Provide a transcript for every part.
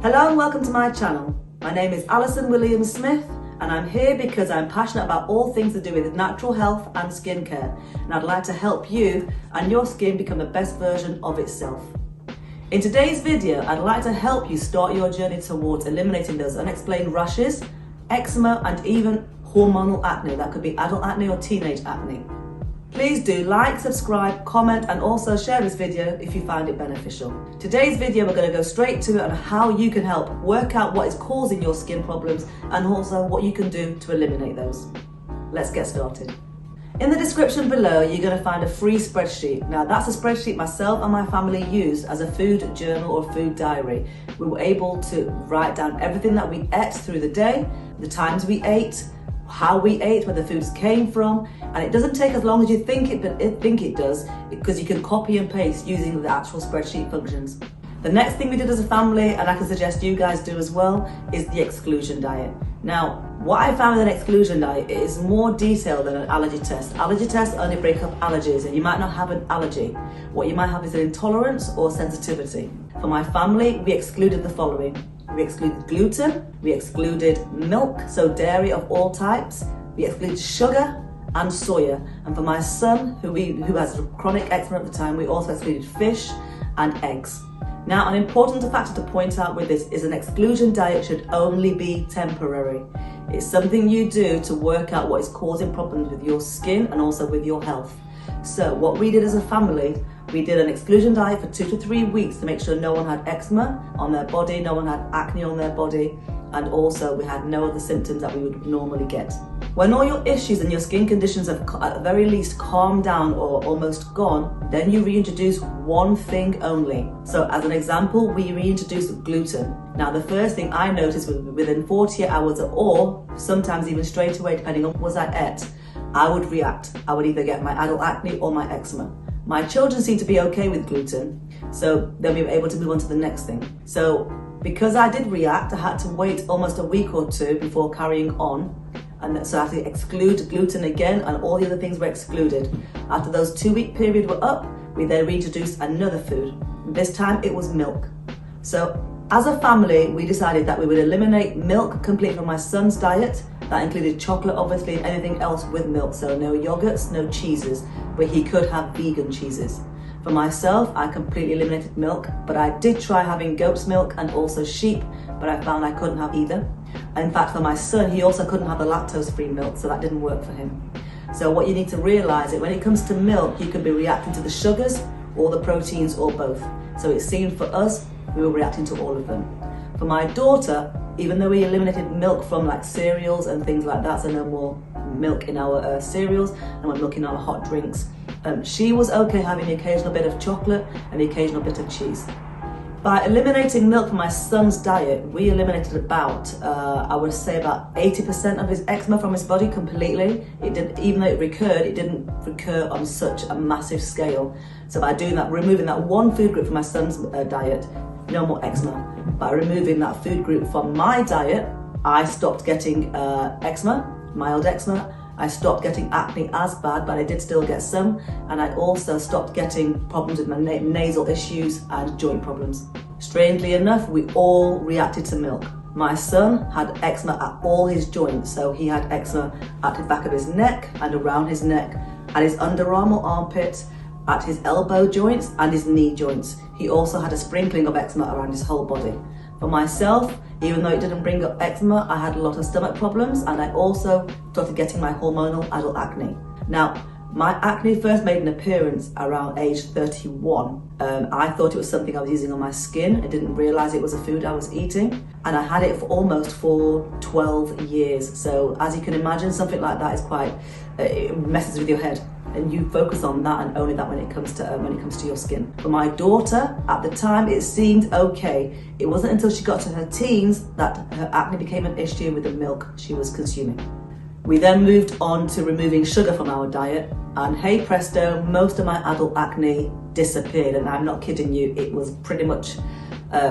Hello and welcome to my channel. My name is Alison Williams-Smith and I'm here because I'm passionate about all things to do with natural health and skincare, and I'd like to help you and your skin become the best version of itself. In today's video, I'd like to help you start your journey towards eliminating those unexplained rashes, eczema and even hormonal acne. That could be adult acne or teenage acne. Please do like, subscribe, comment and also share this video if you find it beneficial. Today's video we're going to go straight to it on how you can help work out what is causing your skin problems and also what you can do to eliminate those. Let's get started. In the description below you're going to find a free spreadsheet. Now that's a spreadsheet myself and my family use as a food journal or food diary. We were able to write down everything that we ate through the day, the times we ate, how we ate, where the foods came from, and it doesn't take as long as you think it does, because you can copy and paste using the actual spreadsheet functions. The next thing we did as a family, and I can suggest you guys do as well, is the exclusion diet. Now, what I found with an exclusion diet is more detailed than an allergy test. Allergy tests only break up allergies, and you might not have an allergy. What you might have is an intolerance or sensitivity. For my family, we excluded the following. We excluded gluten, we excluded milk, so dairy of all types, we excluded sugar and soya. And for my son, who has chronic eczema at the time, we also excluded fish and eggs. Now, an important factor to point out with this is an exclusion diet should only be temporary. It's something you do to work out what is causing problems with your skin and also with your health. So what we did as a family, we did an exclusion diet for 2 to 3 weeks to make sure no one had eczema on their body, no one had acne on their body, and also we had no other symptoms that we would normally get. When all your issues and your skin conditions have at the very least calmed down or almost gone, then you reintroduce one thing only. So as an example, we reintroduced gluten. Now the first thing I noticed was within 48 hours or sometimes even straight away, depending on what I ate, I would react. I would either get my adult acne or my eczema. My children seemed to be okay with gluten, so then we were able to move on to the next thing. So because I did react, I had to wait almost a week or two before carrying on. And so I had to exclude gluten again, and all the other things were excluded. After those 2-week period were up, we then reintroduced another food. This time it was milk. So as a family, we decided that we would eliminate milk completely from my son's diet. That included chocolate, obviously, and anything else with milk. So no yogurts, no cheeses, but he could have vegan cheeses. For myself, I completely eliminated milk, but I did try having goat's milk and also sheep, but I found I couldn't have either. In fact, for my son, he also couldn't have the lactose-free milk, so that didn't work for him. So what you need to realize is when it comes to milk, you can be reacting to the sugars or the proteins or both. So it seemed for us, we were reacting to all of them. For my daughter, even though we eliminated milk from like cereals and things like that, so no more milk in our cereals, no more milk in our hot drinks, she was okay having the occasional bit of chocolate and the occasional bit of cheese. By eliminating milk from my son's diet, we eliminated about, I would say about 80% of his eczema from his body completely. It didn't, even though it didn't recur on such a massive scale. So by doing that, removing that one food group from my son's diet, no more eczema. By removing that food group from my diet, I stopped getting eczema, mild eczema. I stopped getting acne as bad, but I did still get some. And I also stopped getting problems with my nasal issues and joint problems. Strangely enough, we all reacted to milk. My son had eczema at all his joints. So he had eczema at the back of his neck and around his neck, at his underarm or armpit, at his elbow joints and his knee joints. He also had a sprinkling of eczema around his whole body. For myself, even though it didn't bring up eczema, I had a lot of stomach problems, and I also started getting my hormonal adult acne. Now, my acne first made an appearance around age 31. I thought it was something I was using on my skin. I didn't realize it was a food I was eating, and I had it for almost 12 years. So as you can imagine, something like that is quite, it messes with your head. And you focus on that and only that when it comes to your skin. For my daughter, at the time, it seemed okay. It wasn't until she got to her teens that her acne became an issue with the milk she was consuming. We then moved on to removing sugar from our diet, and hey presto, most of my adult acne disappeared. And I'm not kidding you, it was pretty much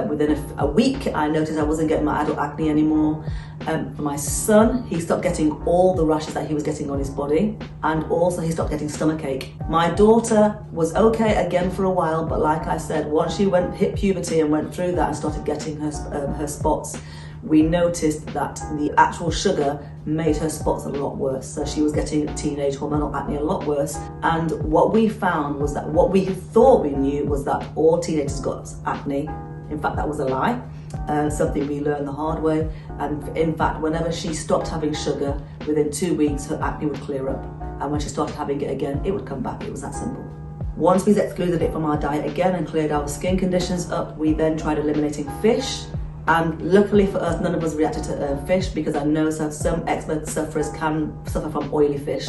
Within a week, I noticed I wasn't getting my adult acne anymore. For my son, he stopped getting all the rashes that he was getting on his body, and also he stopped getting stomachache. My daughter was okay again for a while, but like I said, once she hit puberty and went through that and started getting her spots, we noticed that the actual sugar made her spots a lot worse. So she was getting teenage hormonal acne a lot worse. And what we found was that what we thought we knew was that all teenagers got acne. In fact, that was a lie. Something we learned the hard way. And in fact, whenever she stopped having sugar, within 2 weeks, her acne would clear up. And when she started having it again, it would come back. It was that simple. Once we excluded it from our diet again and cleared our skin conditions up, we then tried eliminating fish. And luckily for us, none of us reacted to fish, because I know some eczema sufferers can suffer from oily fish.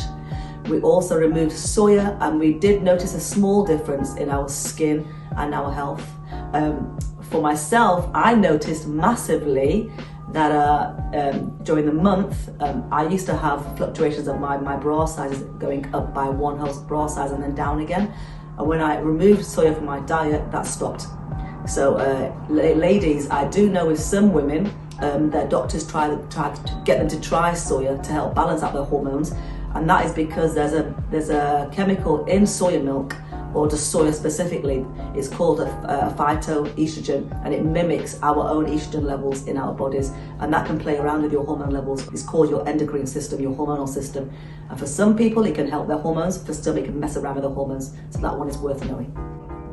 We also removed soya, and we did notice a small difference in our skin and our health. For myself, I noticed massively that during the month, I used to have fluctuations of my bra sizes going up by one whole bra size and then down again. And when I removed soya from my diet, that stopped. So ladies, I do know with some women, their doctors try to get them to try soya to help balance out their hormones, and that is because there's a chemical in soya milk, or just soya specifically. It's called a phytoestrogen, and it mimics our own estrogen levels in our bodies, and that can play around with your hormone levels. It's called your endocrine system, your hormonal system, and for some people it can help their hormones, for some it can mess around with their hormones, so that one is worth knowing.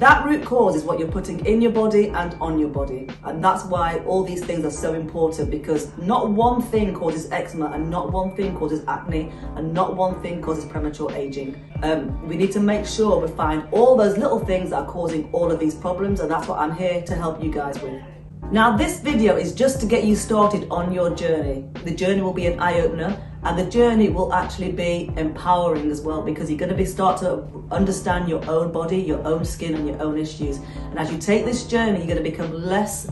That root cause is what you're putting in your body and on your body. And that's why all these things are so important, because not one thing causes eczema, and not one thing causes acne, and not one thing causes premature aging. We need to make sure we find all those little things that are causing all of these problems, and that's what I'm here to help you guys with. Now, this video is just to get you started on your journey. The journey will be an eye-opener, and the journey will actually be empowering as well, because you're going to start to understand your own body, your own skin, and your own issues. And as you take this journey, you're going to become less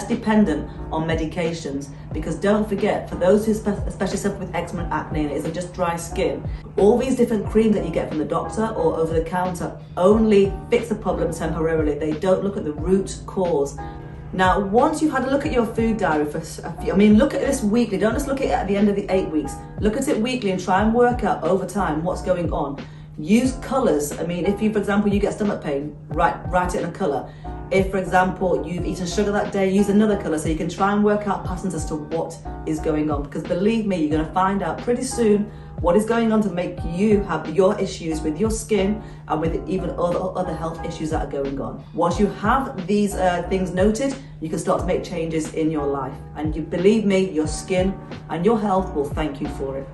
dependent on medications, because don't forget, for those who especially suffer with eczema and acne, and it isn't just dry skin, all these different creams that you get from the doctor or over the counter only fix the problem temporarily. They don't look at the root cause. Now, once you've had a look at your food diary for look at this weekly. Don't just look at it at the end of the 8 weeks. Look at it weekly and try and work out over time what's going on. Use colours. If you, for example, you get stomach pain, write it in a colour. If, for example, you've eaten sugar that day, use another colour, so you can try and work out patterns as to what is going on. Because believe me, you're going to find out pretty soon what is going on to make you have your issues with your skin and with even other health issues that are going on. Once you have these things noted, you can start to make changes in your life. And you believe me, your skin and your health will thank you for it.